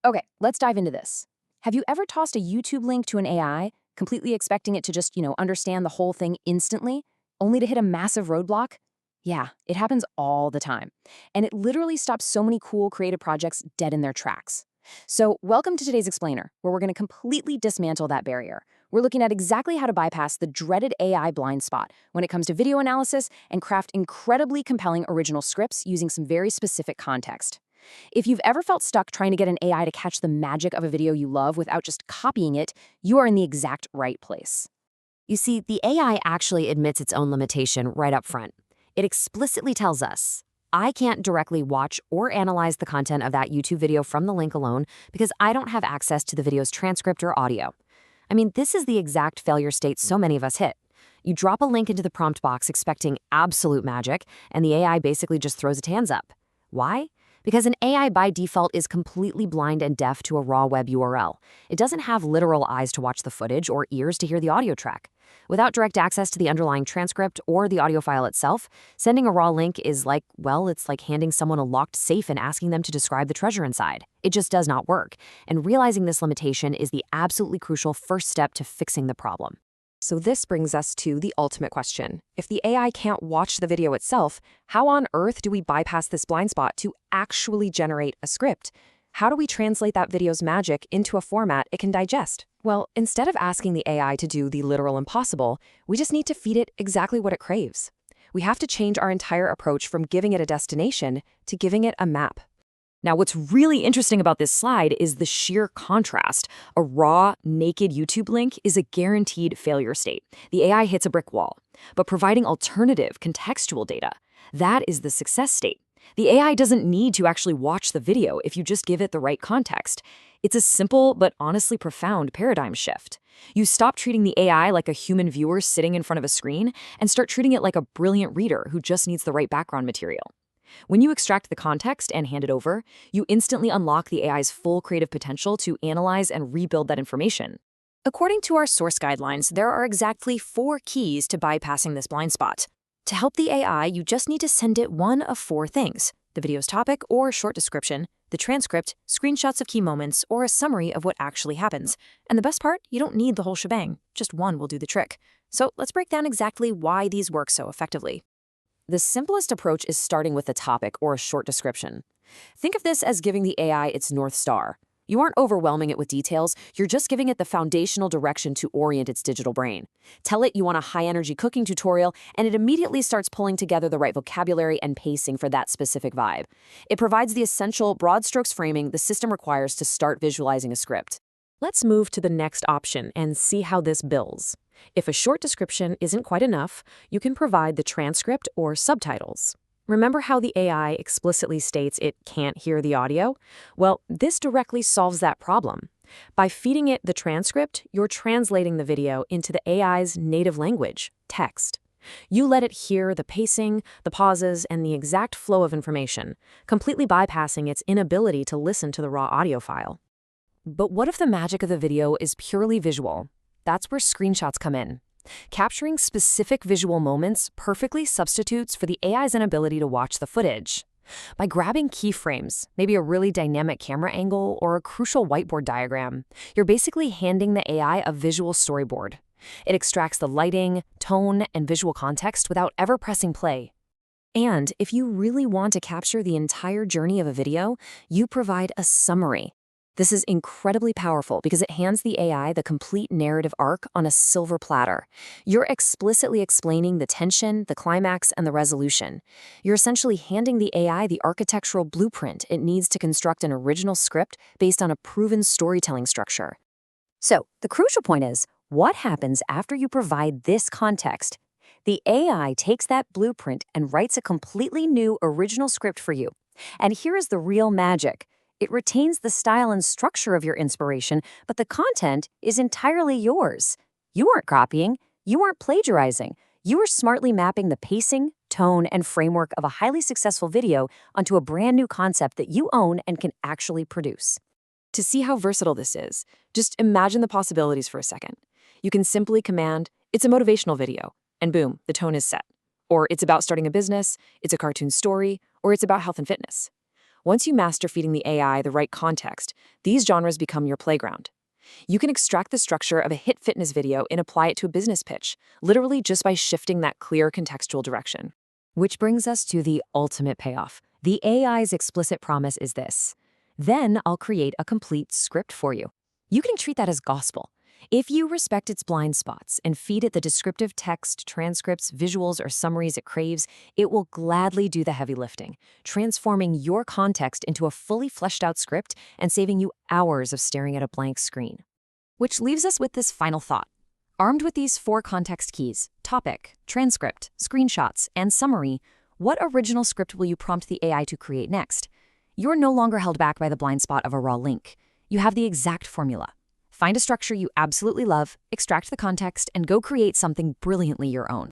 Okay, let's dive into this. Have you ever tossed a YouTube link to an AI, completely expecting it to just, understand the whole thing instantly, only to hit a massive roadblock? Yeah, it happens all the time. And it literally stops so many cool creative projects dead in their tracks. So, welcome to today's Explainer, where we're going to completely dismantle that barrier. We're looking at exactly how to bypass the dreaded AI blind spot when it comes to video analysis and craft incredibly compelling original scripts using some very specific context. If you've ever felt stuck trying to get an AI to catch the magic of a video you love without just copying it, you are in the exact right place. You see, the AI actually admits its own limitation right up front. It explicitly tells us, I can't directly watch or analyze the content of that YouTube video from the link alone because I don't have access to the video's transcript or audio. I mean, this is the exact failure state so many of us hit. You drop a link into the prompt box expecting absolute magic, and the AI basically just throws its hands up. Why? Because an AI by default is completely blind and deaf to a raw web URL. It doesn't have literal eyes to watch the footage or ears to hear the audio track. Without direct access to the underlying transcript or the audio file itself, sending a raw link is like, well, it's like handing someone a locked safe and asking them to describe the treasure inside. It just does not work. And realizing this limitation is the absolutely crucial first step to fixing the problem. So this brings us to the ultimate question. If the AI can't watch the video itself, how on earth do we bypass this blind spot to actually generate a script? How do we translate that video's magic into a format it can digest? Well, instead of asking the AI to do the literal impossible, we just need to feed it exactly what it craves. We have to change our entire approach from giving it a destination to giving it a map. Now, what's really interesting about this slide is the sheer contrast. A raw, naked YouTube link is a guaranteed failure state. The AI hits a brick wall. But providing alternative, contextual data, that is the success state. The AI doesn't need to actually watch the video if you just give it the right context. It's a simple but honestly profound paradigm shift. You stop treating the AI like a human viewer sitting in front of a screen and start treating it like a brilliant reader who just needs the right background material. When you extract the context and hand it over, you instantly unlock the AI's full creative potential to analyze and rebuild that information. According to our source guidelines, there are exactly 4 keys to bypassing this blind spot. To help the AI, you just need to send it one of 4 things: the video's topic or short description, the transcript, screenshots of key moments, or a summary of what actually happens. And the best part, you don't need the whole shebang. Just one will do the trick. So let's break down exactly why these work so effectively. The simplest approach is starting with a topic or a short description. Think of this as giving the AI its North Star. You aren't overwhelming it with details, you're just giving it the foundational direction to orient its digital brain. Tell it you want a high-energy cooking tutorial, and it immediately starts pulling together the right vocabulary and pacing for that specific vibe. It provides the essential broad strokes framing the system requires to start visualizing a script. Let's move to the next option and see how this builds. If a short description isn't quite enough, you can provide the transcript or subtitles. Remember how the AI explicitly states it can't hear the audio? Well, this directly solves that problem. By feeding it the transcript, you're translating the video into the AI's native language, text. You let it hear the pacing, the pauses, and the exact flow of information, completely bypassing its inability to listen to the raw audio file. But what if the magic of the video is purely visual? That's where screenshots come in. Capturing specific visual moments perfectly substitutes for the AI's inability to watch the footage. By grabbing keyframes, maybe a really dynamic camera angle or a crucial whiteboard diagram, you're basically handing the AI a visual storyboard. It extracts the lighting, tone, and visual context without ever pressing play. And if you really want to capture the entire journey of a video, you provide a summary. This is incredibly powerful because it hands the AI the complete narrative arc on a silver platter. You're explicitly explaining the tension, the climax, and the resolution. You're essentially handing the AI the architectural blueprint it needs to construct an original script based on a proven storytelling structure. So, the crucial point is, what happens after you provide this context? The AI takes that blueprint and writes a completely new original script for you. And here is the real magic. It retains the style and structure of your inspiration, but the content is entirely yours. You aren't copying, you aren't plagiarizing. You are smartly mapping the pacing, tone, and framework of a highly successful video onto a brand new concept that you own and can actually produce. To see how versatile this is, just imagine the possibilities for a second. You can simply command, "It's a motivational video," and boom, the tone is set. Or it's about starting a business, it's a cartoon story, or it's about health and fitness. Once you master feeding the AI the right context, these genres become your playground. You can extract the structure of a hit fitness video and apply it to a business pitch, literally just by shifting that clear contextual direction. Which brings us to the ultimate payoff. The AI's explicit promise is this: then I'll create a complete script for you. You can treat that as gospel. If you respect its blind spots and feed it the descriptive text, transcripts, visuals, or summaries it craves, it will gladly do the heavy lifting, transforming your context into a fully fleshed out script and saving you hours of staring at a blank screen. Which leaves us with this final thought. Armed with these 4 context keys: topic, transcript, screenshots, and summary, what original script will you prompt the AI to create next? You're no longer held back by the blind spot of a raw link. You have the exact formula. Find a structure you absolutely love, extract the context, and go create something brilliantly your own.